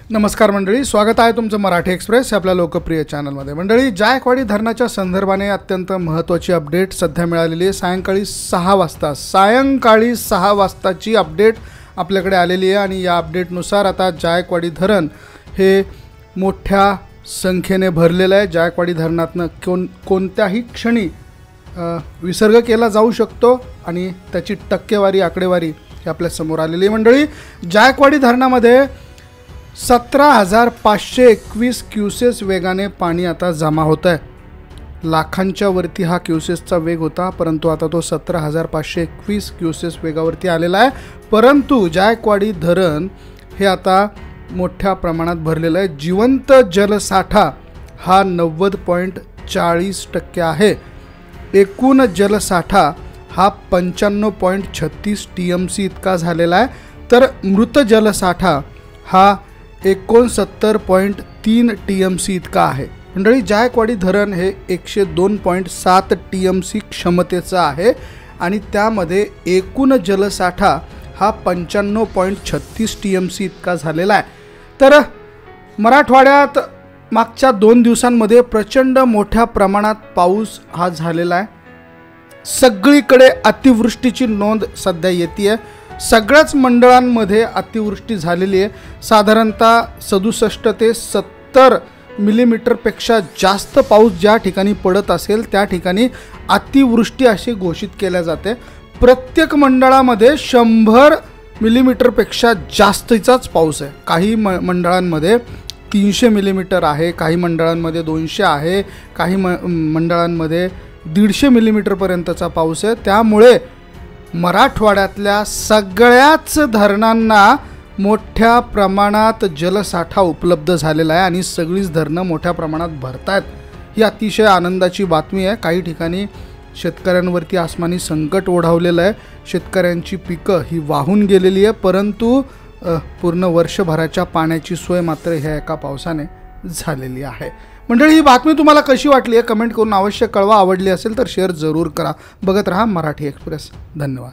नमस्कार मंडळी, स्वागत आहे तुमचं मराठी एक्सप्रेस आपल्या लोकप्रिय चॅनलमध्ये। मंडळी, जायकवाडी धरणाच्या संदर्भाने अत्यंत महत्त्वाची अपडेट सध्या मिळालेली आहे। सायंकाळी 6 वाजताची अपडेट आपल्याकडे आलेली आहे आणि या अपडेटनुसार आता जायकवाडी धरण हे मोठ्या संख्येने भरलेलं आहे। जायकवाडी धरणातनं कोणत्याही क्षणी विसर्ग केला जाऊ शकतो आणि त्याची टक्केवारी आकडेवारी ही आपल्या समोर आलेली आहे। मंडळी, जायकवाडी धरणामध्ये 17,521 क्यूसेस वेगाने पाणी आता जमा होत आहे। लाखांच्या वरती हा क्यूसेसचा वेग होता, परंतु आता तो 17,521 क्यूसेस वेगावरती आलेला आहे। परंतु जायकवाडी धरण हे आता मोठ्या प्रमाणात भरलेलं आहे। जिवंत जलसाठा हा 90.40% आहे। एकूण जलसाठा हा 95.36 TMC इतका झालेला आहे, तर मृत जलसाठा हा 69.3 TMC इतका आहे। मंडळी, जायकवाडी धरण हे 102.7 TMC क्षमतेचं आहे आणि त्यामध्ये एकूण जलसाठा हा 95.36 TMC इतका झालेला आहे। तर मराठवाड्यात मागच्या 2 दिवसांमध्ये प्रचंड मोठ्या प्रमाणात पाऊस हा झालेला आहे। सगळीकडे अतिवृष्टीची नोंद सध्या येते आहे। सगळ्याच मंडळांमध्ये अतिवृष्टी झालेली आहे। साधारणतः 67 ते 70 मिलीमीटरपेक्षा जास्त पाऊस ज्या ठिकाणी पडत असेल त्या ठिकाणी अतिवृष्टी अशी घोषित केल्या जाते। प्रत्येक मंडळामध्ये 100 मिलीमीटरपेक्षा जास्तीचाच पाऊस आहे। काही मंडळांमध्ये 300 मिलीमीटर आहे, काही मंडळांमध्ये 200 आहे, काही मंडळांमध्ये 150 मिलीमीटरपर्यंतचा पाऊस आहे। त्यामुळे मराठवाड्यातल्या सगळ्याच धरणांना मोठ्या प्रमाणात जलसाठा उपलब्ध झालेला आहे आणि सगळीच धरणं मोठ्या प्रमाणात भरतात। ही अतिशय आनंदाची बातमी आहे। काही ठिकाणी शेतकऱ्यांवरती आसमानी संकट ओढावलेलं आहे। शेतकऱ्यांची पिकं ही वाहून गेलेली आहे, परंतु पूर्ण वर्षभराच्या पाण्याची सोय मात्र ह्या एका पावसाने झालेली आहे। मंडळी, ही बातमी तुम्हाला कशी वाटली आहे कमेंट करून अवश्य कळवा। आवडली असेल तर शेअर जरूर करा। बघत रहा मराठी एक्सप्रेस। धन्यवाद।